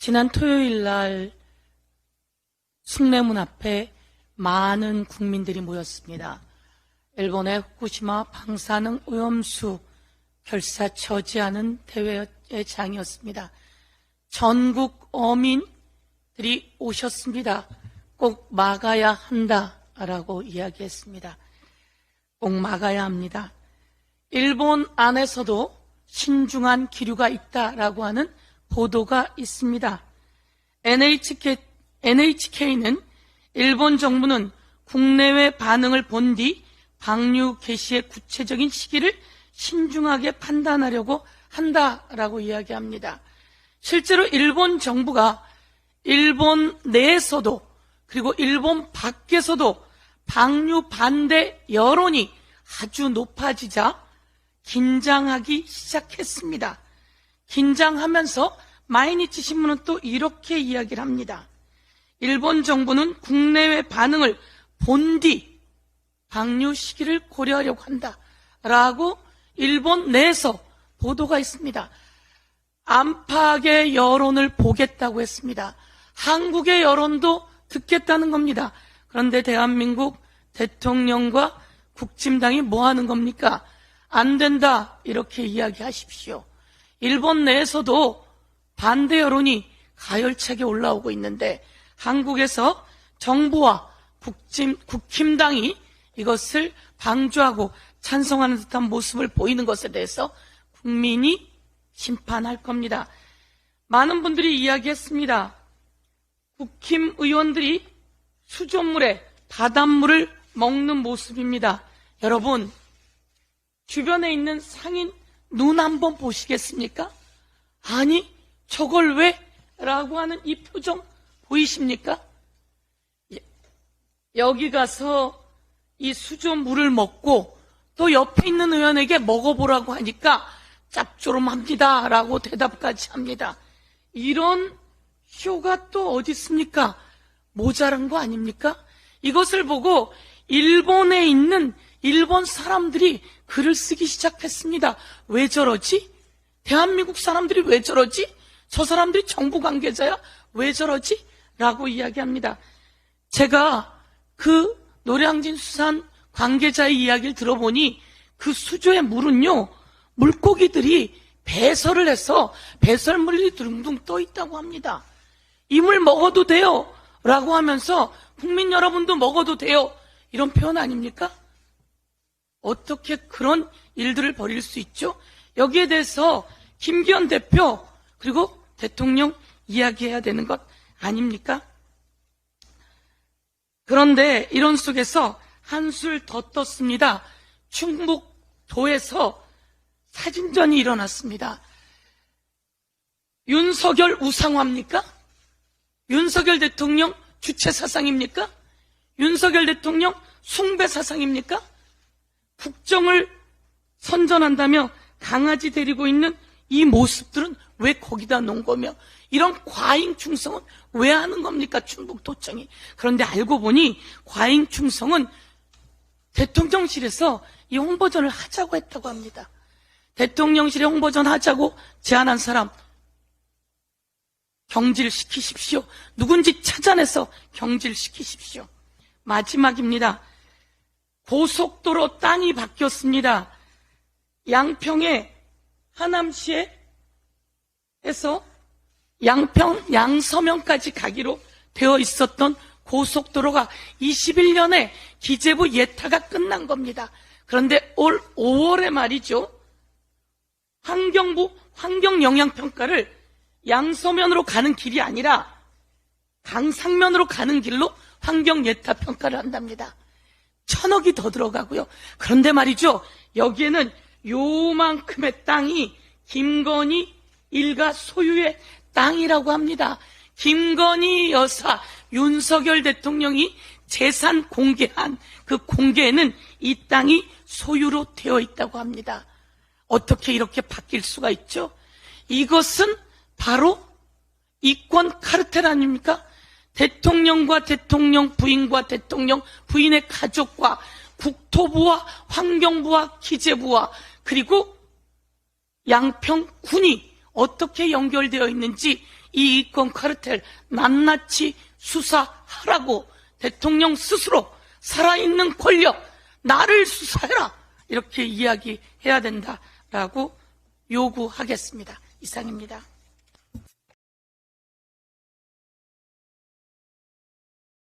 지난 토요일 날 숭례문 앞에 많은 국민들이 모였습니다. 일본의 후쿠시마 방사능 오염수 결사 저지하는 대회의 장이었습니다. 전국 어민들이 오셨습니다. 꼭 막아야 한다라고 이야기했습니다. 꼭 막아야 합니다. 일본 안에서도 신중한 기류가 있다라고 하는 보도가 있습니다. NHK는 일본 정부는 국내외 반응을 본 뒤 방류 개시의 구체적인 시기를 신중하게 판단하려고 한다라고 이야기합니다. 실제로 일본 정부가 일본 내에서도 그리고 일본 밖에서도 방류 반대 여론이 아주 높아지자 긴장하기 시작했습니다. 긴장하면서 마이니치 신문은 또 이렇게 이야기를 합니다. 일본 정부는 국내외 반응을 본 뒤 방류 시기를 고려하려고 한다라고 일본 내에서 보도가 있습니다. 안팎의 여론을 보겠다고 했습니다. 한국의 여론도 듣겠다는 겁니다. 그런데 대한민국 대통령과 국힘당이 뭐 하는 겁니까? 안 된다 이렇게 이야기하십시오. 일본 내에서도 반대 여론이 가열차게 올라오고 있는데 한국에서 정부와 국힘당이 이것을 방조하고 찬성하는 듯한 모습을 보이는 것에 대해서 국민이 심판할 겁니다. 많은 분들이 이야기했습니다. 국힘 의원들이 수돗물에 바닷물을 먹는 모습입니다. 여러분, 주변에 있는 상인 눈 한번 보시겠습니까? 아니, 저걸 왜? 라고 하는 이 표정 보이십니까? 여기 가서 이 수돗물을 먹고 또 옆에 있는 의원에게 먹어보라고 하니까 짭조름합니다 라고 대답까지 합니다. 이런 쇼가 또 어디 있습니까? 모자란 거 아닙니까? 이것을 보고 일본에 있는 일본 사람들이 글을 쓰기 시작했습니다. 왜 저러지? 대한민국 사람들이 왜 저러지? 저 사람들이 정부 관계자야? 왜 저러지? 라고 이야기합니다. 제가 그 노량진 수산 관계자의 이야기를 들어보니 그 수조의 물은요, 물고기들이 배설을 해서 배설물이 둥둥 떠 있다고 합니다. 이 물 먹어도 돼요 라고 하면서 국민 여러분도 먹어도 돼요, 이런 표현 아닙니까? 어떻게 그런 일들을 벌일 수 있죠? 여기에 대해서 김기현 대표 그리고 대통령 이야기해야 되는 것 아닙니까? 그런데 이런 속에서 한술 더 떴습니다. 충북도에서 사진전이 일어났습니다. 윤석열 우상화입니까? 윤석열 대통령 주체 사상입니까? 윤석열 대통령 숭배 사상입니까? 국정을 선전한다며 강아지 데리고 있는 이 모습들은 왜 거기다 놓은 거며, 이런 과잉 충성은 왜 하는 겁니까? 충북도청이. 그런데 알고 보니 과잉 충성은 대통령실에서 이 홍보전을 하자고 했다고 합니다. 대통령실에 홍보전 하자고 제안한 사람 경질시키십시오. 누군지 찾아내서 경질시키십시오. 마지막입니다. 고속도로 땅이 바뀌었습니다. 양평의 하남시에서 양서면까지 가기로 되어 있었던 고속도로가 21년에 기재부 예타가 끝난 겁니다. 그런데 올 5월에 말이죠, 환경부 환경영향평가를 양서면으로 가는 길이 아니라 강상면으로 가는 길로 환경예타평가를 한답니다. 1,000억이 더 들어가고요. 그런데 말이죠, 여기에는 요만큼의 땅이 김건희 일가 소유의 땅이라고 합니다. 김건희 여사, 윤석열 대통령이 재산 공개한 그 공개에는 이 땅이 소유로 되어 있다고 합니다. 어떻게 이렇게 바뀔 수가 있죠? 이것은 바로 이권 카르텔 아닙니까? 대통령과 대통령 부인과 대통령 부인의 가족과 국토부와 환경부와 기재부와 그리고 양평군이 어떻게 연결되어 있는지 이 이권 카르텔 낱낱이 수사하라고 대통령 스스로 살아있는 권력 나를 수사해라 이렇게 이야기해야 된다라고 요구하겠습니다. 이상입니다.